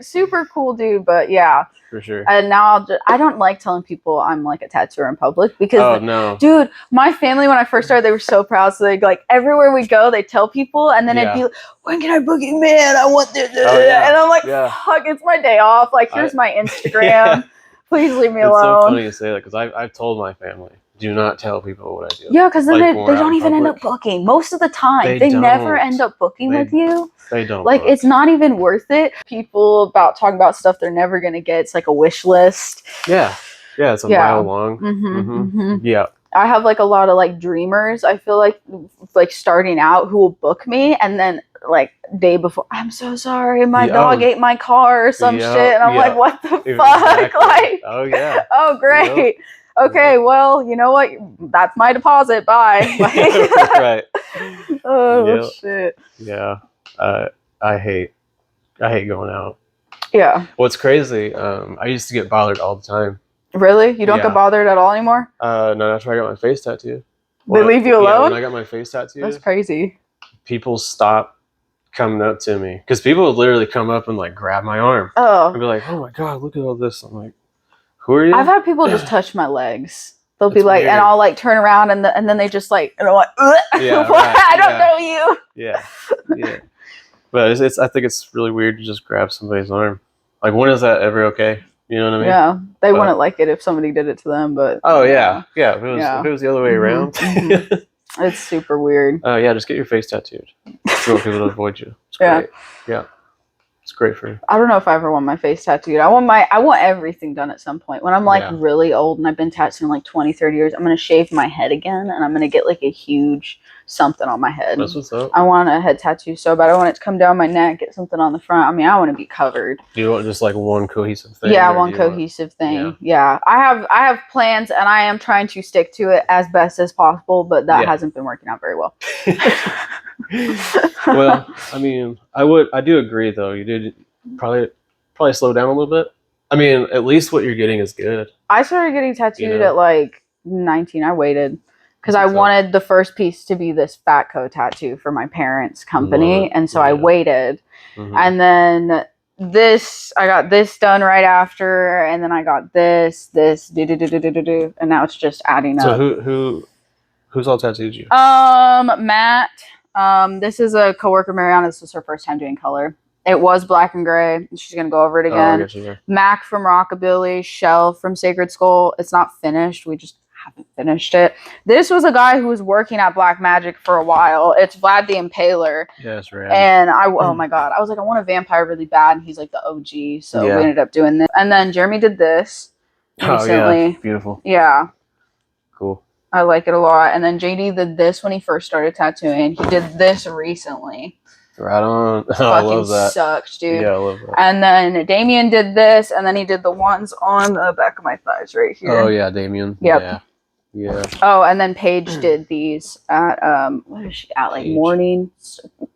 super cool dude. But yeah. For sure. And now I don't like telling people I'm like a tattooer in public because, dude, my family, when I first started, they were so proud. So they like everywhere we go, they tell people, and then it'd be like, when can I book you, man? I want this. And I'm like, fuck, it's my day off. Like, here's my Instagram. Please leave me alone. It's so funny you say that because I've told my family do not tell people what I do. Yeah, because then they don't even end up booking. Most of the time, they never end up booking with you. They don't. Like, it's not even worth it. People talking about stuff they're never gonna get. It's like a wish list. Yeah, it's a mile long. Yeah. I have like a lot of like dreamers. I feel like starting out who will book me, and then like day before, I'm so sorry, my dog ate my car or some shit, and I'm like, what the fuck? Like, oh yeah, oh great. Okay, well, you know what? That's my deposit. Bye. Like, right. Oh shit. Yeah. I hate going out. Yeah. What's crazy? I used to get bothered all the time. Really? You don't get bothered at all anymore? No, after I got my face tattoo. They leave you alone? Yeah, when I got my face tattoo. That's crazy. People stop coming up to me because people would literally come up and like grab my arm. Oh. And be like, "Oh my god, look at all this!" I'm like, "Who are you?" I've had people just touch my legs. They'll be like, weird. And I'll like turn around and then they just like, and I'm like, yeah, I don't know you. Yeah. But I think it's really weird to just grab somebody's arm. Like, when is that ever okay? You know what I mean? Yeah, they wouldn't like it if somebody did it to them, but yeah. If it was the other way around, it's super weird. Yeah, just get your face tattooed. You want people to avoid you. It's great. Yeah, it's great for you. I don't know if I ever want my face tattooed. I want everything done at some point. When I'm like really old and I've been tattooing like 20, 30 years, I'm gonna shave my head again and I'm gonna get like a huge something on my head. That's what's up. I want a head tattoo so bad. I want it to come down my neck, get something on the front. I mean, I want to be covered. Do you want just like one cohesive thing? Yeah, one cohesive thing. Yeah. I have plans and I am trying to stick to it as best as possible, but that hasn't been working out very well. Well, I mean, I do agree though. You did probably slow down a little bit. I mean, at least what you're getting is good. I started getting tattooed at like 19. I waited. Because I wanted the first piece to be this Fatco tattoo for my parents' company. And so I waited. And then I got this done right after. And then I got this, and now it's just adding up. So who's all tattooed you? Matt. This is a coworker, Mariana. This was her first time doing color. It was black and gray. She's going to go over it again. Mac from Rockabilly. Shell from Sacred Skull. It's not finished. We just haven't finished it. This was a guy who was working at Black Magic for a while. It's Vlad the Impaler. Yeah, that's rad. And oh my god, I was like, I want a vampire really bad, and he's like the OG, so we ended up doing this. And then Jeremy did this recently. Oh yeah, beautiful. Yeah. Cool. I like it a lot. And then JD did this when he first started tattooing. He did this recently. Right on. Oh, I love that. Sucked, dude. Yeah, I love that. And then Damien did this, and then he did the ones on the back of my thighs right here. Oh yeah, Damien. Yep. Yeah. Oh, and then Paige did these at what is she at? Like Paige. Morning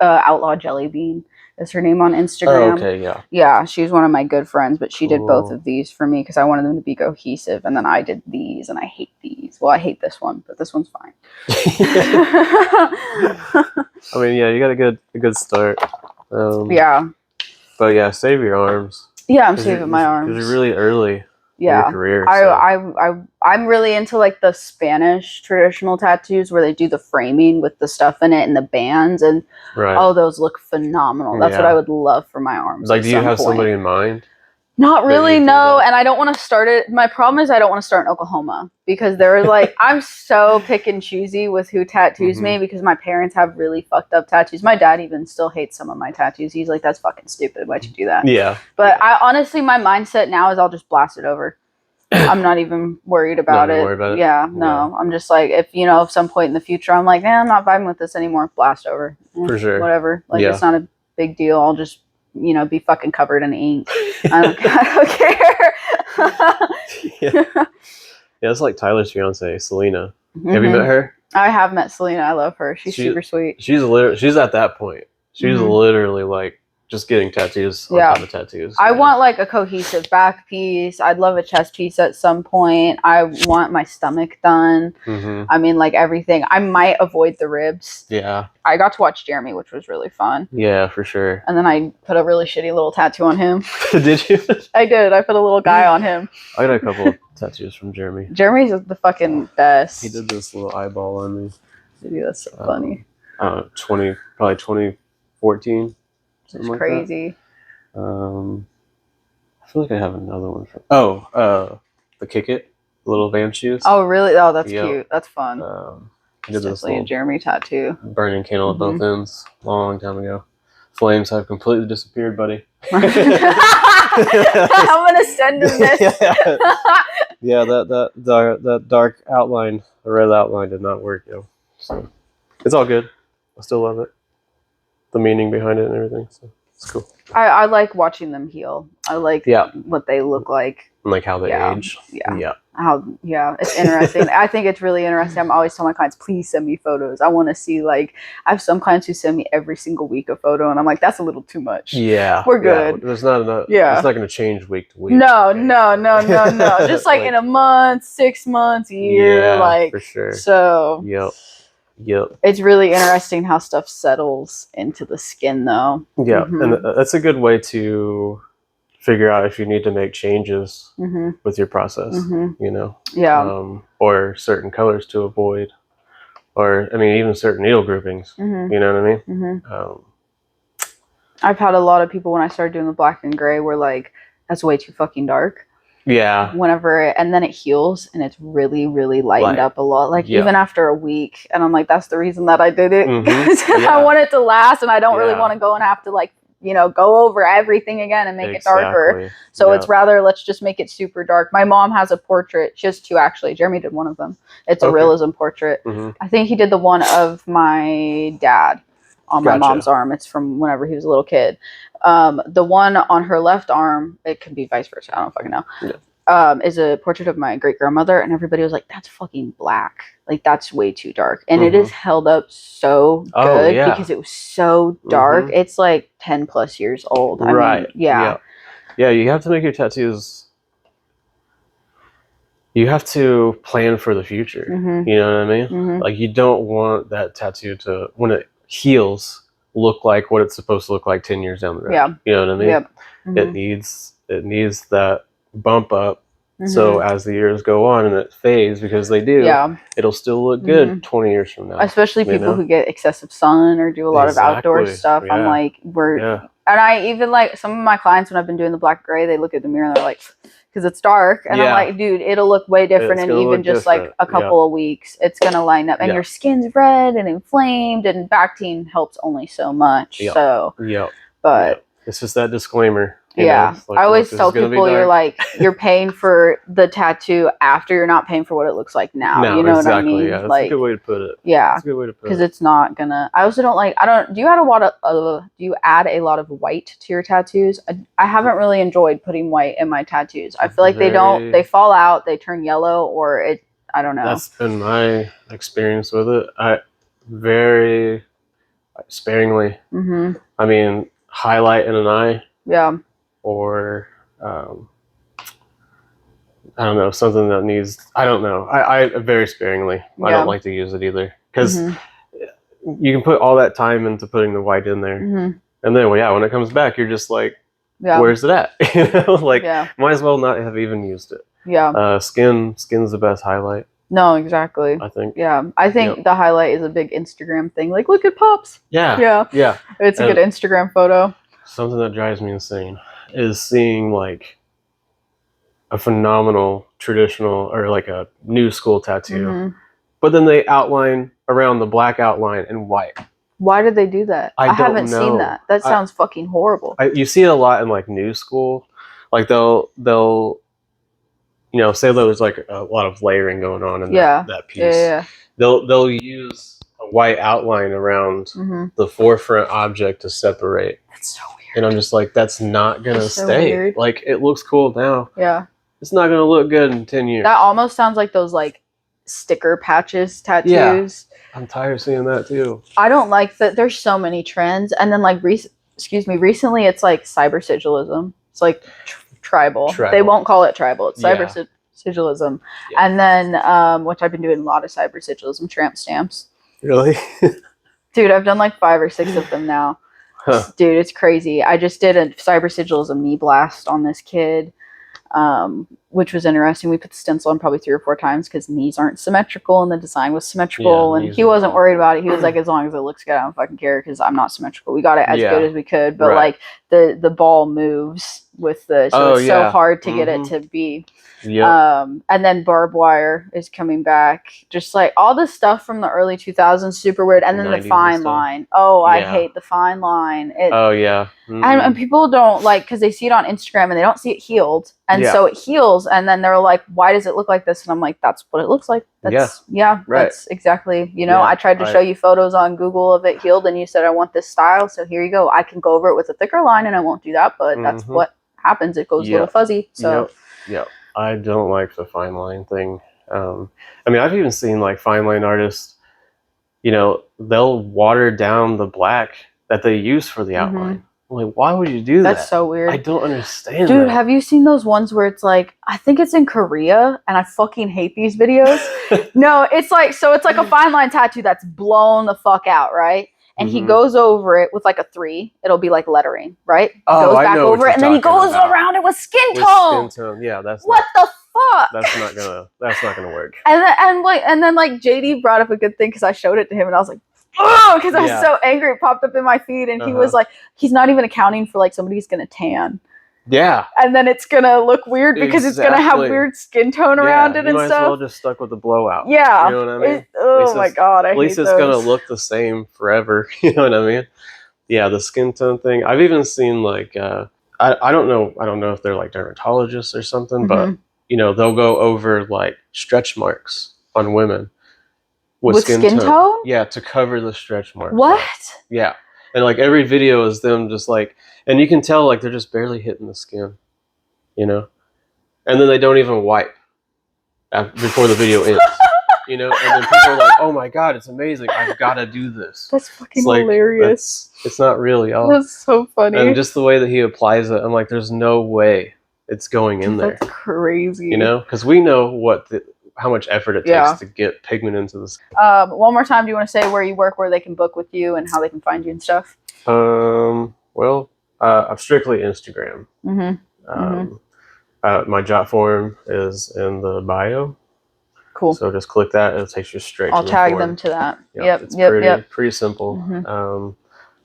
Outlaw Jellybean is her name on Instagram. Oh, okay, yeah. Yeah, she's one of my good friends, but she did both of these for me because I wanted them to be cohesive. And then I did these, and I hate these. Well, I hate this one, but this one's fine. I mean, yeah, you got a good start. Yeah. But yeah, save your arms. Yeah, I'm saving my arms. Because you're really early. Yeah, in your career, I'm really into like the Spanish traditional tattoos where they do the framing with the stuff in it and the bands, and those look phenomenal. That's what I would love for my arms. Like, do you have somebody in mind? Not really, no. And I don't want to start it. My problem is I don't want to start in Oklahoma because they're like, I'm so pick and choosy with who tattoos me because my parents have really fucked up tattoos. My dad even still hates some of my tattoos. He's like, that's fucking stupid. Why'd you do that? Yeah. But I honestly, my mindset now is I'll just blast it over. I'm not even worried about it. Yeah, no. I'm just like, if some point in the future I'm like, I'm not vibing with this anymore, blast over. For sure. Whatever. Like, it's not a big deal. I'll just be fucking covered in ink. I don't care. Yeah, it's like Tyler's fiance, Selena. Have you met her? I have met Selena. I love her. She's super sweet. She's at that point. She's literally like just getting tattoos on top of tattoos. I want like a cohesive back piece. I'd love a chest piece at some point. I want my stomach done. I mean, like everything. I might avoid the ribs. Yeah. I got to watch Jeremy, which was really fun. Yeah, for sure. And then I put a really shitty little tattoo on him. Did you? I did. I put a little guy on him. I got a couple of tattoos from Jeremy. Jeremy's the fucking best. He did this little eyeball on me. Dude, that's so funny. Probably 2014. It's crazy. I feel like I have another one from the Kick It. little van shoes. Oh, really? Oh, that's cute. That's fun. Did this definitely a Jeremy tattoo. Burning candle at both ends, long time ago. Flames have completely disappeared, buddy. I'm gonna send him this. Yeah, that dark outline, the red outline, did not work, So it's all good. I still love it. The meaning behind it and everything. So it's cool. I like watching them heal. I like what they look like. And like how they age. Yeah. It's interesting. I think it's really interesting. I'm always telling my clients, please send me photos. I want to see, like, I have some clients who send me every single week a photo, and I'm like, that's a little too much. Yeah. We're good. There's not enough. Yeah. It's not going to change week to week. No. Just like in a month, 6 months, a year. Like, for sure. So. Yep. It's really interesting how stuff settles into the skin, though. Yeah. And that's a good way to figure out if you need to make changes with your process, or certain colors to avoid, or even certain needle groupings. You know what I mean? I've had a lot of people when I started doing the black and gray were like, "That's way too fucking dark." Yeah. And then it heals and it's really, really lightened up a lot. Like even after a week, and I'm like, that's the reason that I did it. I want it to last, and I don't really want to go and have to go over everything again and make it darker. So it's rather, let's just make it super dark. My mom has a portrait. She has two, actually. Jeremy did one of them. It's a realism portrait. I think he did the one of my dad on my mom's arm. It's from whenever he was a little kid. The one on her left arm, it can be vice versa, I don't fucking know, is a portrait of my great grandmother, and everybody was like, that's fucking black. Like, that's way too dark. And it is held up so good because it was so dark. It's like 10 plus years old. I mean, yeah, you have to make your tattoos. You have to plan for the future. You know what I mean? Like, you don't want that tattoo to, when it heals, look like what it's supposed to look like 10 years down the road. Yeah. You know what I mean? Yep. It needs that bump up. So as the years go on and it fades, because they do, it'll still look good 20 years from now. Especially people who get excessive sun or do a lot of outdoor stuff. I'm like, and I even, like, some of my clients, when I've been doing the black gray, they look at the mirror and they're like, because it's dark, and I'm like, dude, it'll look way different in even just like a couple of weeks. It's gonna line up, and your skin's red and inflamed, and Bactine helps only so much. So but it's just that disclaimer. Like, I always tell people, you're paying for the tattoo after you're not paying for what it looks like now. You know what I mean? Yeah, that's a good way to put it. Yeah, that's a good way to put it. Because it's not gonna. I also don't like. Do you add a lot of white to your tattoos? I haven't really enjoyed putting white in my tattoos. I feel like they fall out, they turn yellow, or I don't know. That's been my experience with it. I very sparingly. I mean, highlight in an eye. Yeah. Or I don't know, something that needs, I don't know. I very sparingly. I don't like to use it either, because you can put all that time into putting the white in there, and then when it comes back, you're just like, where's it at? Might as well not have even used it. Skin's the best highlight. No, exactly. I think. Yeah, I think the highlight is a big Instagram thing. Like, look at Pops. Yeah. It's a good Instagram photo. Something that drives me insane is seeing like a phenomenal traditional or like a new school tattoo, but then they outline around the black outline in white. Why did they do that? I haven't seen that. That sounds fucking horrible. You see it a lot in like new school. Like they'll say there's like a lot of layering going on in that piece. They'll use a white outline around the forefront object to separate. That's so weird. And I'm just like, that's not gonna stay. Weird. Like, it looks cool now. Yeah. It's not gonna look good in 10 years. That almost sounds like those like sticker patches tattoos. Yeah. I'm tired of seeing that too. I don't like that. There's so many trends, and then like recently it's like cyber sigilism. It's like tribal. They won't call it tribal. It's cyber sigilism. Yeah. And then which I've been doing a lot of cyber sigilism tramp stamps. Really? Dude, I've done like 5 or 6 of them now. Dude, it's crazy. I just did a cyber sigilism knee blast on this kid. which was interesting. We put the stencil on probably 3 or 4 times because knees aren't symmetrical and the design was symmetrical. And he wasn't worried about it. He was like, as long as it looks good, I don't fucking care because I'm not symmetrical. We got it as good as we could, but like the ball moves with the, so it's so hard to get it to be. And then barbed wire is coming back. Just like all the stuff from the early 2000s, super weird. And then the fine line. Oh, I hate the fine line. And people don't like, because they see it on Instagram and they don't see it healed. And so it heals. And then they're like, why does it look like this? And I'm like, that's what it looks like. That's, that's exactly, you know, I tried to show you photos on Google of it healed. And you said, I want this style. So here you go. I can go over it with a thicker line and I won't do that. But that's what happens. It goes a little fuzzy. So I don't like the fine line thing. I mean, I've even seen like fine line artists, you know, they'll water down the black that they use for the outline. I'm like, why would you do that? That's so weird. I don't understand Dude, have you seen those ones where it's like, I think it's in Korea, and I fucking hate these videos. No, it's like, so it's like a fine line tattoo that's blown the fuck out, right? And he goes over it with like a 3. It'll be like lettering, right? Goes back over it, and then he goes around it with skin tone. Yeah, that's what the fuck. That's not gonna work. And then like JD brought up a good thing because I showed it to him, and I was like, oh, because I was so angry. It popped up in my feed, and he was like, he's not even accounting for like somebody's gonna tan. Yeah. And then it's gonna look weird because it's gonna have weird skin tone around it and stuff. You might as well just stuck with the blowout. Yeah. You know what I mean? Oh my god, at least it's gonna look the same forever. You know what I mean? Yeah, the skin tone thing. I've even seen like I don't know if they're like dermatologists or something, but you know, they'll go over like stretch marks on women with skin tone. Yeah, to cover the stretch marks. What? Yeah. And like every video is them just like, and you can tell like they're just barely hitting the skin, you know? And then they don't even wipe before the video ends, you know? And then people are like, oh my God, it's amazing. I've got to do this. That's fucking hilarious. It's not real, y'all. That's so funny. And just the way that he applies it, I'm like, there's no way it's going in there. That's crazy. You know? Because we know how much effort it takes to get pigment into the skin. One more time, do you want to say where you work, where they can book with you, and how they can find you and stuff? Well, I'm strictly Instagram. My job form is in the bio. Cool. So just click that, and it takes you straight to the form. I'll tag them to that. It's pretty simple.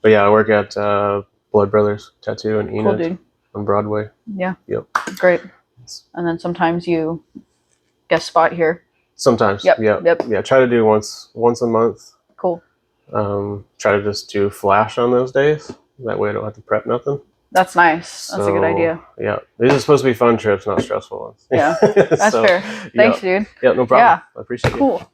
But yeah, I work at Blood Brothers Tattoo in Enid on Broadway. Yeah. Yep. Great. And then sometimes you guest spot here. Sometimes. Yeah. Try to do once a month. Cool. Try to just do flash on those days. That way I don't have to prep nothing. That's nice. That's a good idea. Yeah. These are supposed to be fun trips, not stressful ones. Yeah. That's fair. Thanks, dude. Yeah, no problem. I appreciate it. Cool.